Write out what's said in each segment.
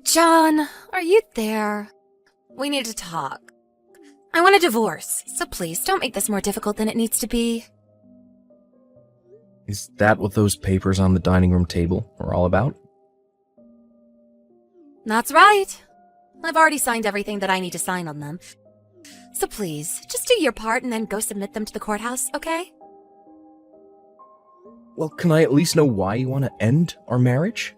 John, are you there? We need to talk. I want a divorce, so please don't make this more difficult than it needs to be. Is that what those papers on the dining room table are all about? That's right. I've already signed everything that I need to sign on them. So please, just do your part and then go submit them to the courthouse, okay? Well, can I at least know why you want to end our marriage?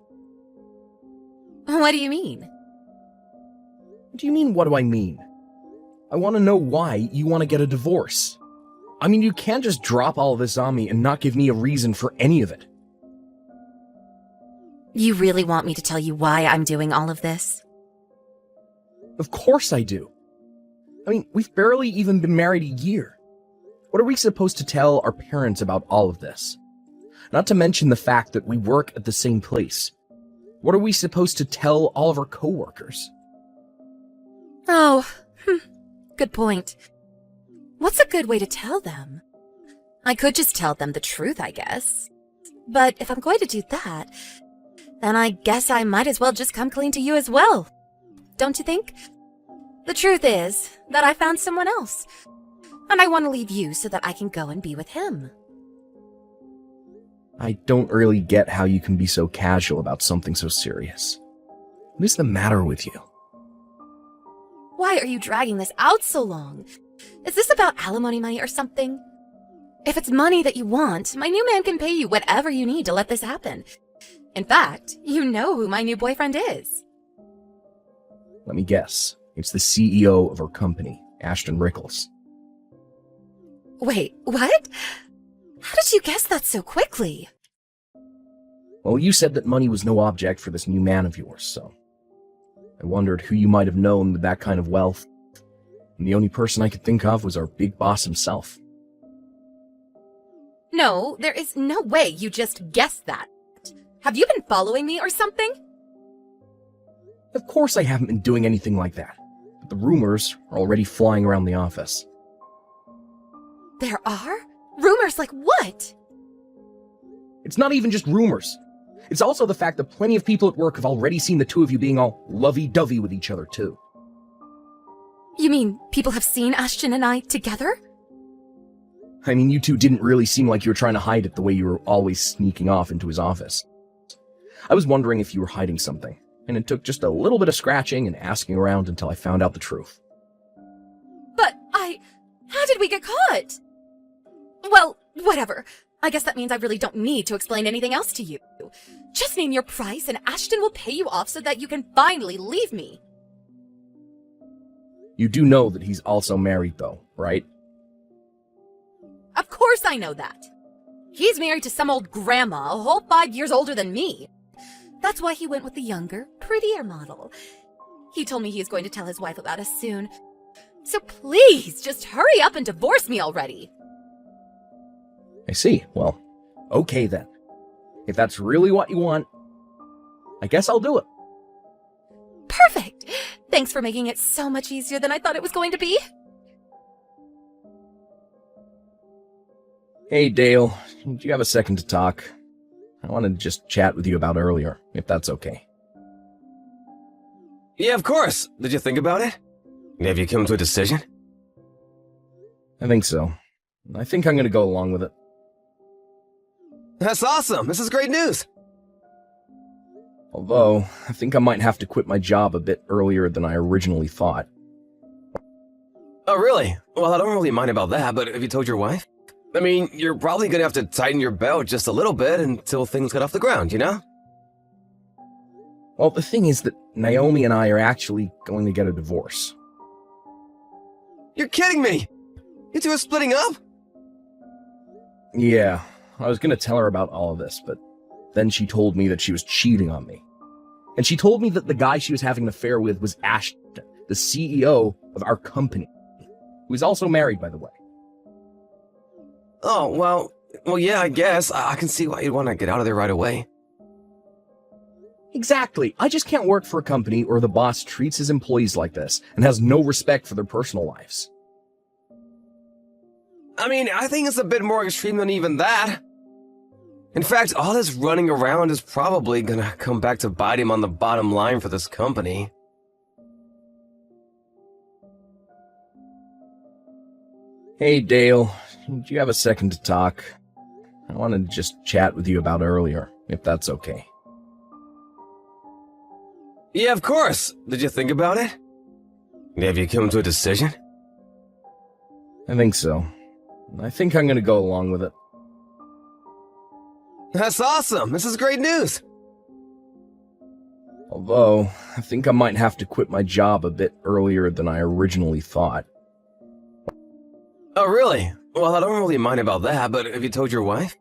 What do you mean? What do you mean, what do I mean? I want to know why you want to get a divorce. I mean, you can't just drop all of this on me and not give me a reason for any of it. You really want me to tell you why I'm doing all of this? Of course I do. I mean, we've barely even been married a year. What are we supposed to tell our parents about all of this? Not to mention the fact that we work at the same place. What are we supposed to tell all of our coworkers? Oh, good point. What's a good way to tell them? I could just tell them the truth, I guess. But if I'm going to do that, then I guess I might as well just come clean to you as well. Don't you think? The truth is that I found someone else, and I want to leave you so that I can go and be with him. I don't really get how you can be so casual about something so serious. What is the matter with you? Why are you dragging this out so long? Is this about alimony money or something? If it's money that you want, my new man can pay you whatever you need to let this happen. In fact, you know who my new boyfriend is. Let me guess. It's the CEO of our company, Ashton Rickles. Wait, what? How did you guess that so quickly? Well, you said that money was no object for this new man of yours, so I wondered who you might have known with that kind of wealth. And the only person I could think of was our big boss himself. No, there is no way you just guessed that. Have you been following me or something? Of course I haven't been doing anything like that, but the rumors are already flying around the office. There are? Rumors like what? It's not even just rumors. It's also the fact that plenty of people at work have already seen the two of you being all lovey-dovey with each other, too. You mean people have seen Ashton and I together? I mean, you two didn't really seem like you were trying to hide it the way you were always sneaking off into his office. I was wondering if you were hiding something, and it took just a little bit of scratching and asking around until I found out the truth. But how did we get caught? Well, whatever. I guess that means I really don't need to explain anything else to you. Just name your price and Ashton will pay you off so that you can finally leave me. You do know that he's also married, though, right? Of course I know that. He's married to some old grandma, a whole 5 years older than me. That's why he went with the younger, prettier model. He told me he is going to tell his wife about us soon. So please, just hurry up and divorce me already. I see. Well, okay then. If that's really what you want, I guess I'll do it. Perfect! Thanks for making it so much easier than I thought it was going to be. Hey, Dale. Do you have a second to talk? I wanted to just chat with you about earlier, if that's okay. Yeah, of course. Did you think about it? Have you come to a decision? I think so. I think I'm going to go along with it. That's awesome. This is great news. Although, I think I might have to quit my job a bit earlier than I originally thought. Oh, really? Well, I don't really mind about that, but have you told your wife? I mean, you're probably gonna have to tighten your belt just a little bit until things get off the ground, you know? Well, the thing is that Naomi and I are actually going to get a divorce. You're kidding me! You two are splitting up? Yeah, I was going to tell her about all of this, but then she told me that she was cheating on me. And she told me that the guy she was having an affair with was Ashton, the CEO of our company, who is also married, by the way. Oh, well, yeah, I guess. I can see why you'd want to get out of there right away. Exactly. I just can't work for a company where the boss treats his employees like this and has no respect for their personal lives. I mean, I think it's a bit more extreme than even that. In fact, all this running around is probably gonna come back to bite him on the bottom line for this company. Hey, Dale. Do you have a second to talk? I wanted to just chat with you about earlier, if that's okay. Yeah, of course. Did you think about it? Have you come to a decision? I think so. I think I'm gonna go along with it. That's awesome. This is great news. Although, I think I might have to quit my job a bit earlier than I originally thought. Oh, really? Well, I don't really mind about that, but have you told your wife?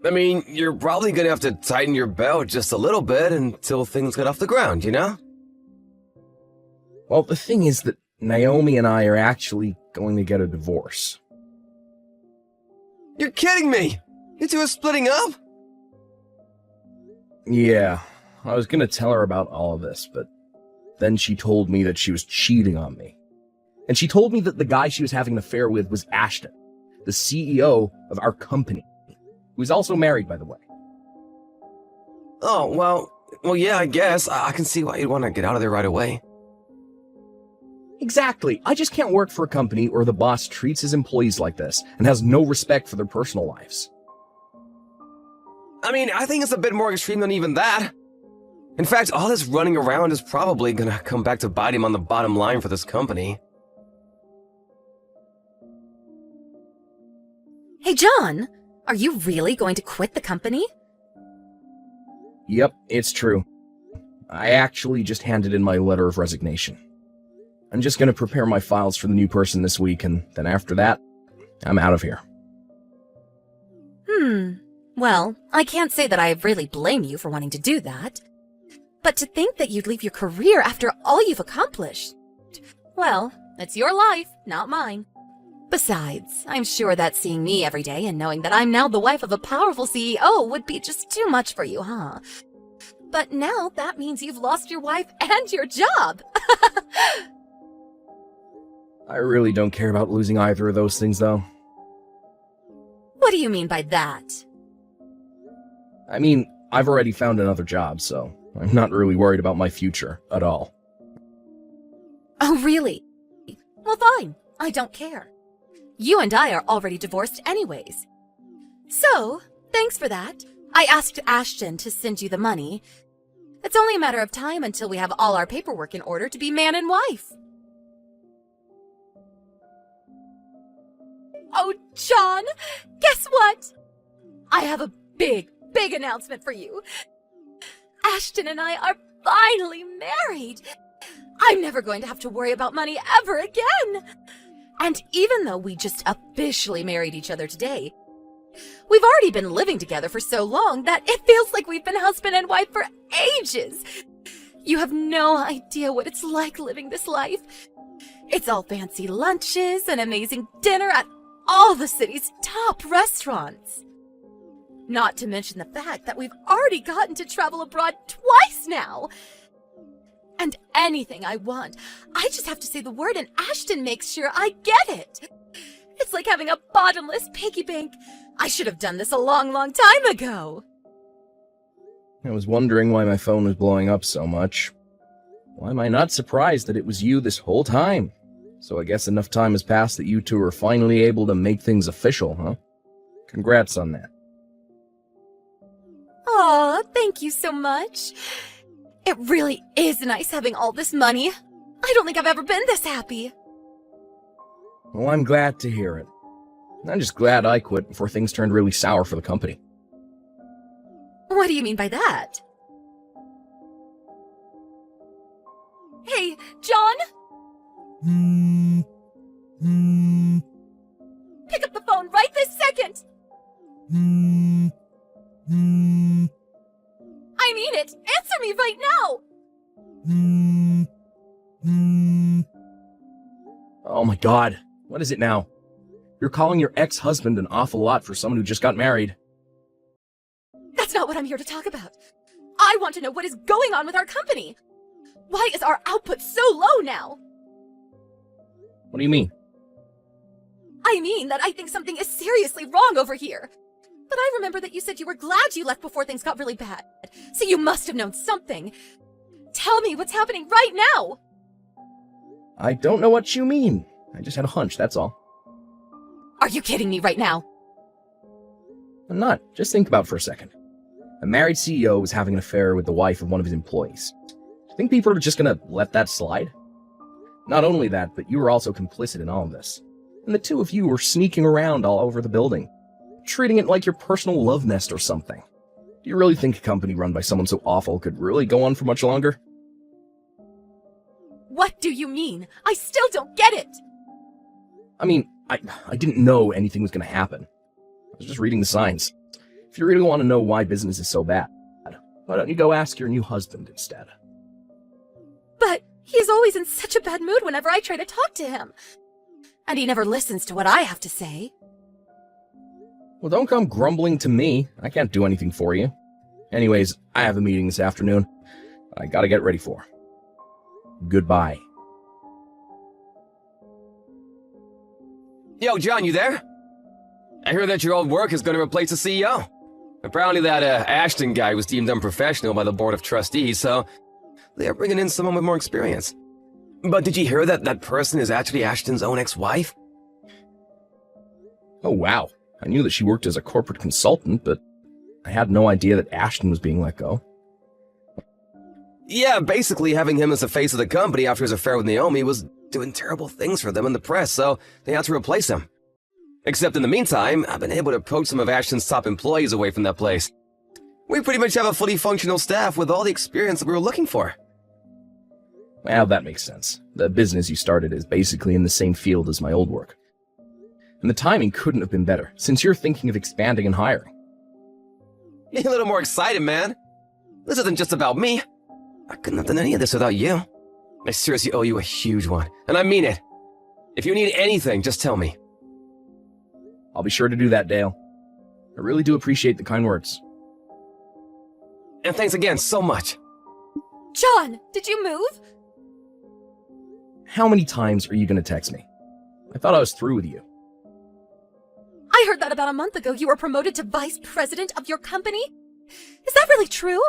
I mean, you're probably gonna have to tighten your belt just a little bit until things get off the ground, you know? Well, the thing is that Naomi and I are actually going to get a divorce. You're kidding me! You two are splitting up? Yeah, I was gonna tell her about all of this, but then she told me that she was cheating on me. And she told me that the guy she was having an affair with was Ashton, the CEO of our company, who is also married, by the way. Oh, well, yeah, I guess. I can see why you'd want to get out of there right away. Exactly. I just can't work for a company where the boss treats his employees like this and has no respect for their personal lives. I mean, I think it's a bit more extreme than even that. In fact, all this running around is probably gonna come back to bite him on the bottom line for this company. Hey, John, are you really going to quit the company? Yep, it's true. I actually just handed in my letter of resignation. I'm just gonna prepare my files for the new person this week, and then after that, I'm out of here. Well, I can't say that I really blame you for wanting to do that. But to think that you'd leave your career after all you've accomplished. Well, it's your life, not mine. Besides, I'm sure that seeing me every day and knowing that I'm now the wife of a powerful CEO would be just too much for you, huh? But now that means you've lost your wife and your job. I really don't care about losing either of those things, though. What do you mean by that? I mean, I've already found another job, so I'm not really worried about my future at all. Oh, really? Well, fine. I don't care. You and I are already divorced anyways. So, thanks for that. I asked Ashton to send you the money. It's only a matter of time until we have all our paperwork in order to be man and wife. Oh, John, guess what? I have a big announcement for you. Ashton and I are finally married. I'm never going to have to worry about money ever again. And even though we just officially married each other today, we've already been living together for so long that it feels like we've been husband and wife for ages. You have no idea what it's like living this life. It's all fancy lunches and amazing dinner at all the city's top restaurants. Not to mention the fact that we've already gotten to travel abroad twice now. And anything I want, I just have to say the word and Ashton makes sure I get it. It's like having a bottomless piggy bank. I should have done this a long time ago. I was wondering why my phone was blowing up so much. Why am I not surprised that it was you this whole time? So I guess enough time has passed that you two are finally able to make things official, huh? Congrats on that. Aw, thank you so much. It really is nice having all this money. I don't think I've ever been this happy. Well, I'm glad to hear it. I'm just glad I quit before things turned really sour for the company. What do you mean by that? Hey, John? Pick up the phone right this second! I mean it! Answer me right now! Oh my god, what is it now? You're calling your ex-husband an awful lot for someone who just got married. That's not what I'm here to talk about. I want to know what is going on with our company. Why is our output so low now? What do you mean? I mean that I think something is seriously wrong over here. But I remember that you said you were glad you left before things got really bad. So you must have known something. Tell me what's happening right now! I don't know what you mean. I just had a hunch, that's all. Are you kidding me right now? I'm not. Just think about it for a second. A married CEO was having an affair with the wife of one of his employees. Do you think people are just gonna let that slide? Not only that, but you were also complicit in all of this. And the two of you were sneaking around all over the building, treating it like your personal love nest or something. Do you really think a company run by someone so awful could really go on for much longer? What do you mean? I still don't get it! I mean, I didn't know anything was gonna happen. I was just reading the signs. If you really want to know why business is so bad, why don't you go ask your new husband instead? But he's always in such a bad mood whenever I try to talk to him. And he never listens to what I have to say. Well, don't come grumbling to me. I can't do anything for you. Anyways, I have a meeting this afternoon. I gotta get ready for. Goodbye. Yo, John, you there? I hear that your old work is going to replace the CEO. Apparently that Ashton guy was deemed unprofessional by the board of trustees, so they are bringing in someone with more experience. But did you hear that that person is actually Ashton's own ex-wife? Oh, wow. I knew that she worked as a corporate consultant, but I had no idea that Ashton was being let go. Yeah, basically having him as the face of the company after his affair with Naomi was doing terrible things for them in the press, so they had to replace him. Except in the meantime, I've been able to poach some of Ashton's top employees away from that place. We pretty much have a fully functional staff with all the experience that we were looking for. Well, that makes sense. The business you started is basically in the same field as my old work. And the timing couldn't have been better, since you're thinking of expanding and hiring. Be a little more excited, man. This isn't just about me. I couldn't have done any of this without you. I seriously owe you a huge one, and I mean it. If you need anything, just tell me. I'll be sure to do that, Dale. I really do appreciate the kind words. And thanks again so much. John, did you move? How many times are you going to text me? I thought I was through with you. I heard that about a month ago you were promoted to vice president of your company. Is that really true?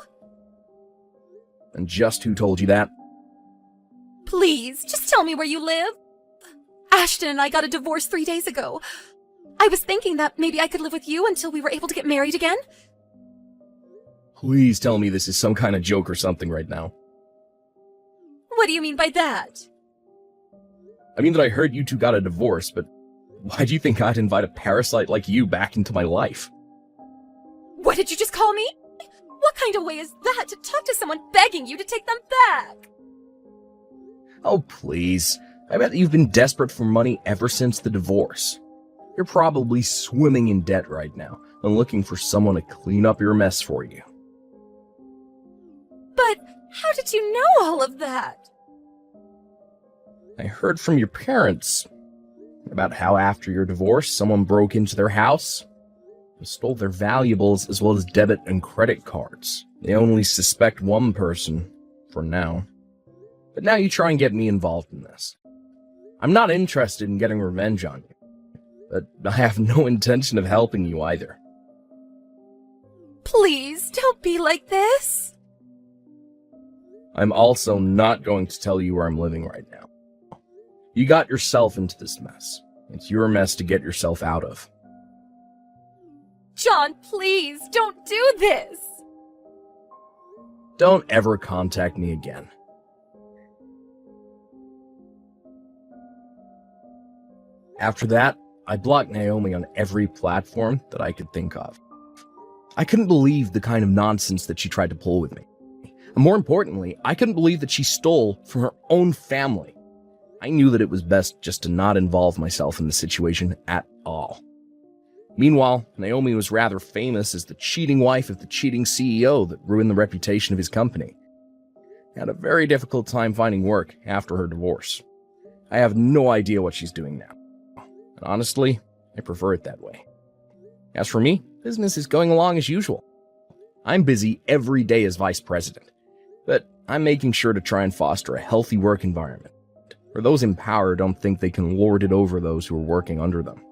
And just who told you that? Please, just tell me where you live. Ashton and I got a divorce 3 days ago. I was thinking that maybe I could live with you until we were able to get married again. Please tell me this is some kind of joke or something right now. What do you mean by that? I mean that I heard you two got a divorce, but why do you think I'd invite a parasite like you back into my life? What did you just call me? What kind of way is that to talk to someone begging you to take them back? Oh, please. I bet that you've been desperate for money ever since the divorce. You're probably swimming in debt right now and looking for someone to clean up your mess for you. But how did you know all of that? I heard from your parents about how after your divorce, someone broke into their house and stole their valuables as well as debit and credit cards. They only suspect one person for now. But now you try and get me involved in this. I'm not interested in getting revenge on you, but I have no intention of helping you either. Please, don't be like this. I'm also not going to tell you where I'm living right now. You got yourself into this mess. It's your mess to get yourself out of. John, please, don't do this. Don't ever contact me again. After that, I blocked Naomi on every platform that I could think of. I couldn't believe the kind of nonsense that she tried to pull with me. And more importantly, I couldn't believe that she stole from her own family. I knew that it was best just to not involve myself in the situation at all. Meanwhile, Naomi was rather famous as the cheating wife of the cheating CEO that ruined the reputation of his company. Had a very difficult time finding work after her divorce. I have no idea what she's doing now. And honestly, I prefer it that way. As for me, business is going along as usual. I'm busy every day as vice president, but I'm making sure to try and foster a healthy work environment, where those in power don't think they can lord it over those who are working under them.